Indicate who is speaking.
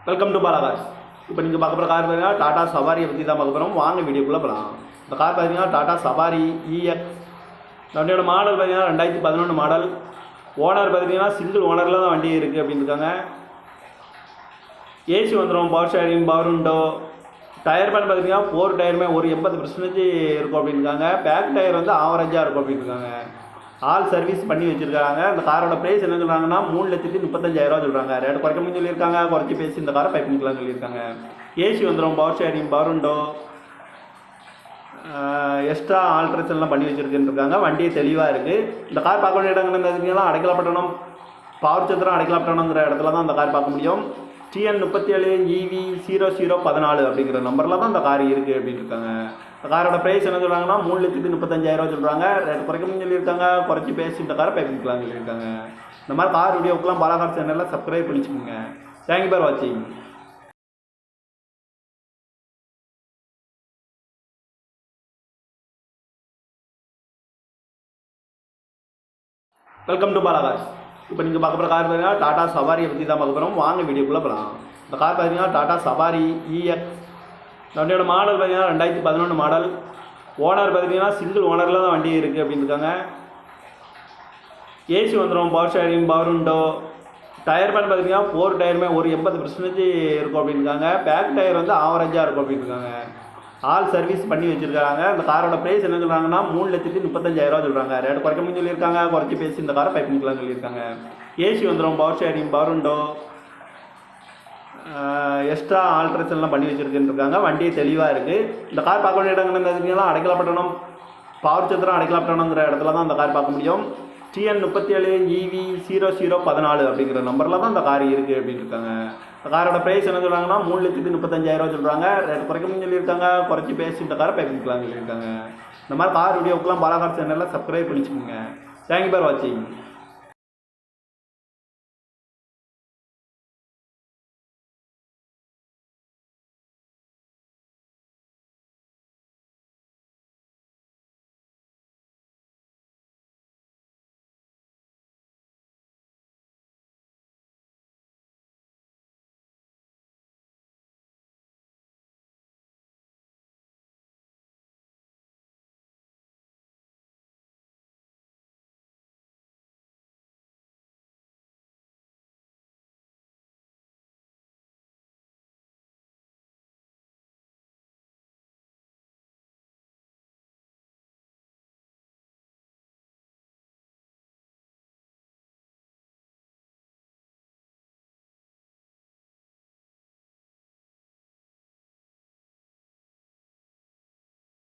Speaker 1: Welcome to பாலாகாஸ். இப்போ நீங்கள் பார்க்க போகிற கார் பார்த்தீங்கன்னா டாடா சவாரியை பற்றி தான் பார்க்க போகிறோம். வாங்க வீடியோக்குள்ளே போகலாம். இந்த கார் பார்த்தீங்கன்னா டாடா சவாரி இஎக்ஸ். வண்டியோட மாடல் பார்த்தீங்கன்னா 2011 மாடல். ஓனர் பார்த்தீங்கன்னா சிங்கிள் ஓனரில் தான் வண்டி இருக்குது அப்படின்னு இருக்காங்க. ஏசி வந்துடும், power sharing, power window. Tyre பேன் பார்த்தீங்கன்னா 4 டயருமே ஒரு 80% இருக்கும் அப்படின்னு இருக்காங்க. பேக் டயர் வந்து ஆவரேஜாக இருக்கும் அப்படின்னு இருக்காங்க. ஆல் சர்வீஸ் பண்ணி வச்சுருக்காங்க. இந்த காரோட ப்ரைஸ் என்ன சொல்கிறாங்கன்னா 3,35,000 சொல்கிறாங்க. ரேட் குறைக்கணும்னு சொல்லியிருக்காங்க. குறைச்சி பேசி இந்த காரை பை பண்ணிக்கலாம்னு சொல்லியிருக்காங்க. ஏசி வந்துடும், power sharing, power window, extra ஆல்ட்ரேஷன்லாம் பண்ணி வச்சுருக்குன்னு இருக்காங்க. வண்டியே தெளிவாக இருக்குது. இந்த கார் பார்க்க வேண்டிய இடங்கள் இருந்ததுக்கெல்லாம் அடைக்கலப்பட்டணம், பாவர் சத்திரம் அடைக்கலப்பட்டணங்கிற இடத்துல தான் இந்த கார் பார்க்க முடியும். TN37 EV 0014 அப்படிங்கிற நம்பரில் தான் இந்த கார் இருக்குது அப்படின்னு இருக்காங்க. இந்த காரோட ப்ரைஸ் என்ன சொல்கிறாங்கன்னா 3,35,000 சொல்கிறாங்க. ரேட் குறைக்கணும்னு சொல்லியிருக்காங்க. குறைச்சி பேசி இந்த காரை பை பண்ணிக்கலாம்னு சொல்லியிருக்காங்க. இந்த மாதிரி கார் வீடியோக்கெலாம் பாலாகார் சேனலில் சப்ஸ்கிரைப் பண்ணிச்சுக்கோங்க. தேங்க்யூ ஃபார் வாட்சிங். வெல்கம் டு பாலாகாஸ். இப்போ நீங்கள் பார்க்க போகிற கார் பார்த்தீங்கன்னா டாடா சவாரியை பற்றி தான் பார்க்க போகிறோம். வாங்க வீடியோக்குள்ளே போகலாம். இந்த கார் பார்த்தீங்கன்னா டாடா சவாரி இஎக்ஸ். வண்டியோட மாடல் பார்த்தீங்கன்னா 2011 மாடல். ஓனர் பார்த்தீங்கன்னா சிங்கிள் ஓனரில் தான் வண்டி இருக்குது அப்படின்னு இருக்காங்க. ஏசி வந்துடும், power sharing, power window. Tyre பேன் பார்த்தீங்கன்னா 4 டயருமே ஒரு 80% இருக்கும் அப்படின்னு இருக்காங்க. பேக் டயர் வந்து ஆவரேஜாக இருக்கும் அப்படின்னு இருக்காங்க. ஆல் சர்வீஸ் பண்ணி வச்சுருக்காங்க. இந்த காரோட ப்ரைஸ் என்ன சொல்கிறாங்கன்னா 3,35,000 சொல்கிறாங்க. ரேட் குறைக்கணும்னு சொல்லியிருக்காங்க. குறைச்சி பேசி இந்த காரை பை பண்ணிக்கலாம்னு சொல்லியிருக்காங்க. ஏசி வந்துடும், power sharing, power window, extra ஆல்ட்ரேஷன்லாம் பண்ணி வச்சுருக்குன்னு இருக்காங்க. வண்டியே தெளிவாக இருக்குது. இந்த கார் பார்க்க வேண்டிய இடங்கள் இருந்ததுக்கெல்லாம் அடைக்கலப்பட்டணம், பாவர் சத்திரம் அடைக்கலப்பட்டணங்கிற இடத்துல தான் இந்த கார் பார்க்க முடியும். TN37 EV 0014 அப்படிங்கிற நம்பரில் தான் இந்த கார் இருக்குது அப்படின்னு இருக்காங்க. இந்த காரோட ப்ரைஸ் என்ன சொல்கிறாங்கன்னா 3,35,000 சொல்கிறாங்க. ரேட் குறைக்கணும்னு சொல்லியிருக்காங்க. குறைச்சி பேசி இந்த காரை பை பண்ணிக்கலாம்னு சொல்லியிருக்காங்க. இந்த மாதிரி கார் வீடியோக்கெலாம் பாலாகார் சேனலில் சப்ஸ்கிரைப் பண்ணிச்சுக்கோங்க. தேங்க்யூ ஃபார் வாட்சிங்.